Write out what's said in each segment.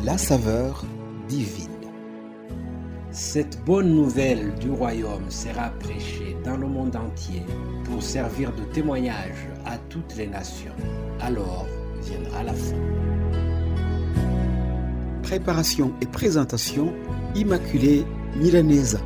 la saveur divine. Cette bonne nouvelle du royaume sera prêchée dans le monde entier pour servir de témoignage à toutes les nations. Alors viendra la fin. Préparation et présentation, Immaculée Milanesa.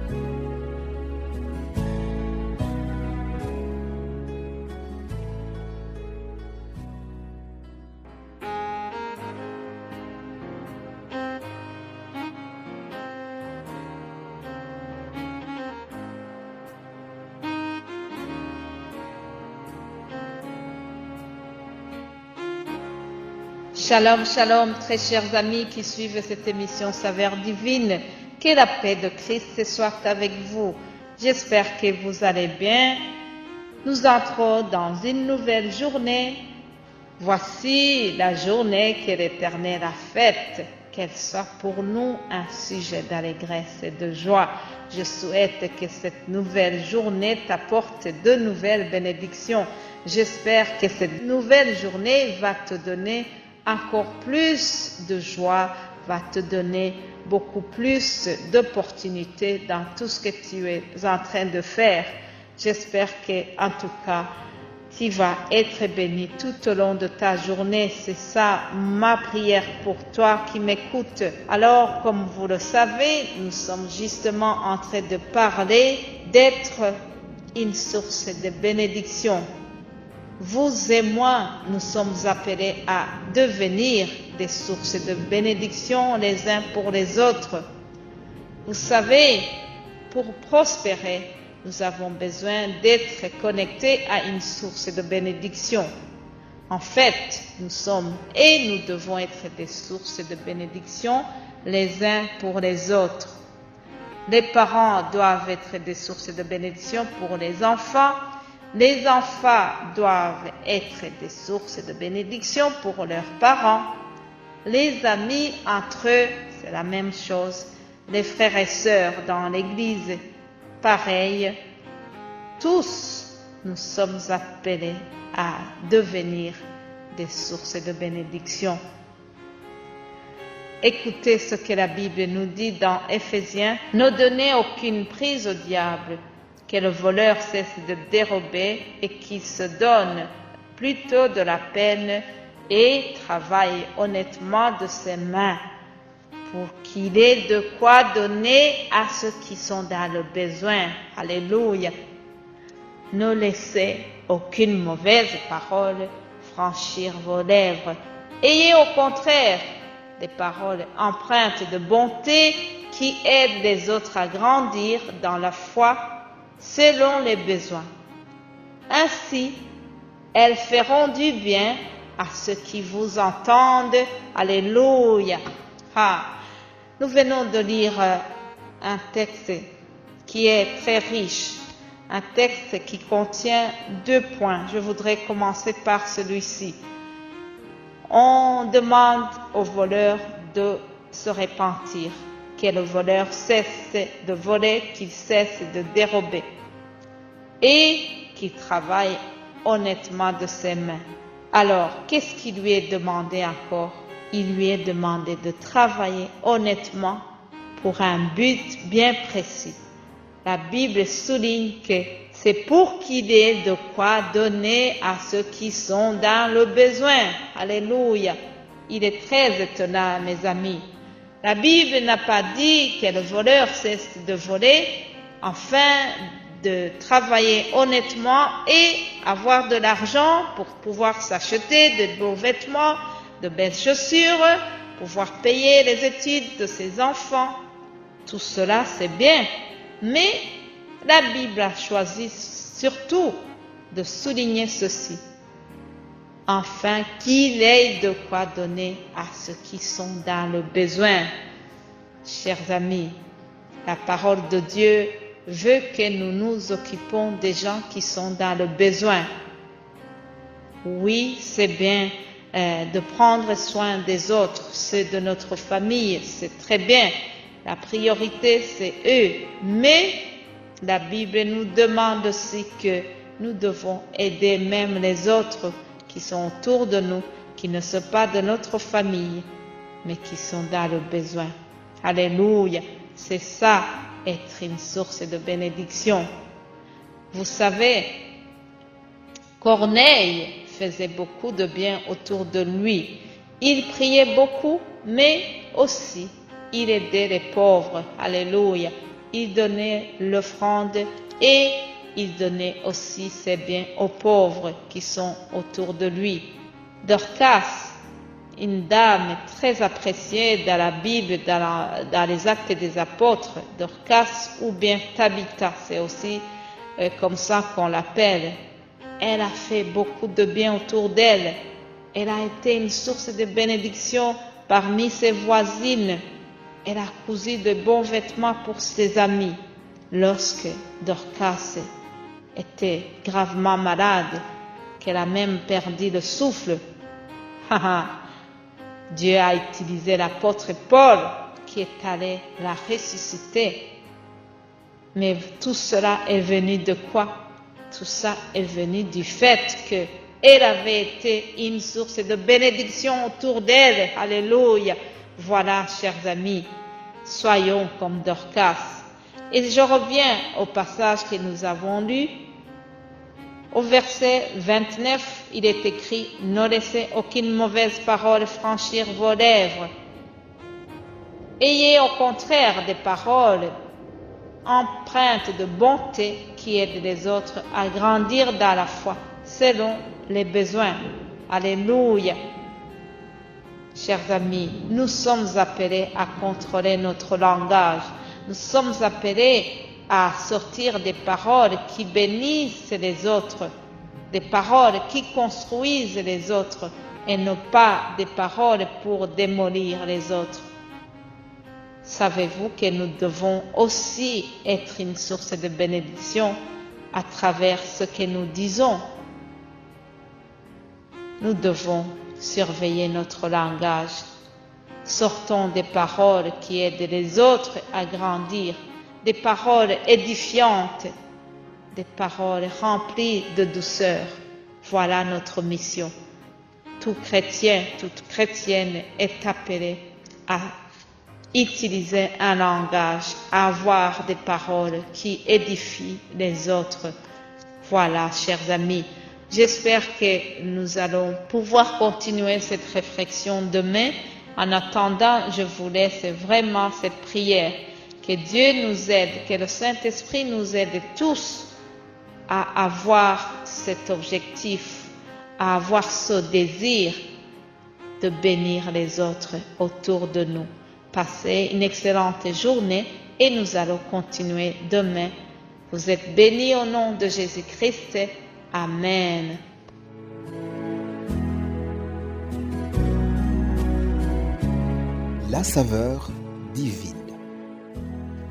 Shalom, shalom, très chers amis qui suivent cette émission Saveur divine. Que la paix de Christ soit avec vous. J'espère que vous allez bien. Nous entrons dans une nouvelle journée. Voici la journée que l'Éternel a faite. Qu'elle soit pour nous un sujet d'allégresse et de joie. Je souhaite que cette nouvelle journée t'apporte de nouvelles bénédictions. J'espère que cette nouvelle journée va te donner encore plus de joie, va te donner beaucoup plus d'opportunités dans tout ce que tu es en train de faire. J'espère que, en tout cas, tu vas être béni tout au long de ta journée. C'est ça ma prière pour toi qui m'écoutes. Alors, comme vous le savez, nous sommes justement en train de parler d'être une source de bénédiction. Vous et moi, nous sommes appelés à devenir des sources de bénédiction les uns pour les autres. Vous savez, pour prospérer, nous avons besoin d'être connectés à une source de bénédiction. En fait, nous sommes et nous devons être des sources de bénédiction les uns pour les autres. Les parents doivent être des sources de bénédiction pour les enfants. Les enfants doivent être des sources de bénédiction pour leurs parents. Les amis entre eux, c'est la même chose. Les frères et sœurs dans l'église, pareil. Tous, nous sommes appelés à devenir des sources de bénédiction. Écoutez ce que la Bible nous dit dans Éphésiens. Ne donnez aucune prise au diable, que le voleur cesse de dérober et qu'il se donne plutôt de la peine et travaille honnêtement de ses mains pour qu'il ait de quoi donner à ceux qui sont dans le besoin. Alléluia. Ne laissez aucune mauvaise parole franchir vos lèvres. Ayez au contraire des paroles empreintes de bonté qui aident les autres à grandir dans la foi selon les besoins. Ainsi, elles feront du bien à ceux qui vous entendent. Alléluia. Nous venons de lire un texte qui est très riche, un texte qui contient 2 points. Je voudrais commencer par celui-ci. On demande au voleur de se repentir, que le voleur cesse de voler, qu'il cesse de dérober et qu'il travaille honnêtement de ses mains. Alors, qu'est-ce qui lui est demandé encore? Il lui est demandé de travailler honnêtement pour un but bien précis. La Bible souligne que c'est pour qu'il ait de quoi donner à ceux qui sont dans le besoin. Alléluia. Il est très étonnant, mes amis. La Bible n'a pas dit que le voleur cesse de voler afin de travailler honnêtement et avoir de l'argent pour pouvoir s'acheter de beaux vêtements, de belles chaussures, pouvoir payer les études de ses enfants. Tout cela, c'est bien. Mais la Bible a choisi surtout de souligner ceci, afin qu'il ait de quoi donner à ceux qui sont dans le besoin. Chers amis, la parole de Dieu veut que nous nous occupions des gens qui sont dans le besoin. Oui, c'est bien de prendre soin des autres, ceux de notre famille, c'est très bien. La priorité, c'est eux. Mais la Bible nous demande aussi que nous devons aider même les autres qui sont autour de nous, qui ne sont pas de notre famille. mais qui sont dans le besoin. Alléluia, c'est ça, être une source de bénédiction. Vous savez, Corneille faisait beaucoup de bien autour de lui. Il priait beaucoup, mais aussi il aidait les pauvres. Alléluia. Il donnait l'offrande et il donnait aussi ses biens aux pauvres qui sont autour de lui. Dorcas, une dame très appréciée dans la Bible, dans les Actes des Apôtres, Dorcas ou bien Tabitha, c'est aussi comme ça qu'on l'appelle. Elle a fait beaucoup de bien autour d'elle. Elle a été une source de bénédiction parmi ses voisines. Elle a cousu de bons vêtements pour ses amis. Lorsque Dorcas était gravement malade, qu'elle a même perdu le souffle, Dieu a utilisé l'apôtre Paul qui est allé la ressusciter. Mais tout cela est venu de quoi? Tout ça est venu du fait qu'elle avait été une source de bénédiction autour d'elle. Alléluia. Voilà, chers amis, soyons comme Dorcas. Et je reviens au passage que nous avons lu. Au verset 29, il est écrit « Ne laissez aucune mauvaise parole franchir vos lèvres. Ayez au contraire des paroles empreintes de bonté qui aident les autres à grandir dans la foi selon les besoins. » Alléluia. Chers amis, nous sommes appelés à contrôler notre langage. Nous sommes appelés à sortir des paroles qui bénissent les autres, des paroles qui construisent les autres et non pas des paroles pour démolir les autres. Savez-vous que nous devons aussi être une source de bénédiction à travers ce que nous disons? Nous devons surveiller notre langage. Sortons des paroles qui aident les autres à grandir, des paroles édifiantes, des paroles remplies de douceur. Voilà notre mission. Tout chrétien, toute chrétienne est appelé à utiliser un langage, à avoir des paroles qui édifient les autres. Voilà, chers amis, j'espère que nous allons pouvoir continuer cette réflexion demain. En attendant, je vous laisse vraiment cette prière. Que Dieu nous aide, que le Saint-Esprit nous aide tous à avoir cet objectif, à avoir ce désir de bénir les autres autour de nous. Passez une excellente journée et nous allons continuer demain. Vous êtes bénis au nom de Jésus-Christ. Amen. La saveur divine.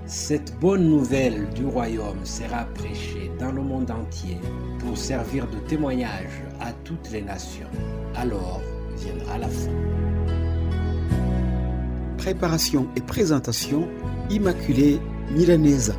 Cette bonne nouvelle du royaume sera prêchée dans le monde entier pour servir de témoignage à toutes les nations. Alors viendra la fin. Préparation et présentation, Immaculée Milanesa.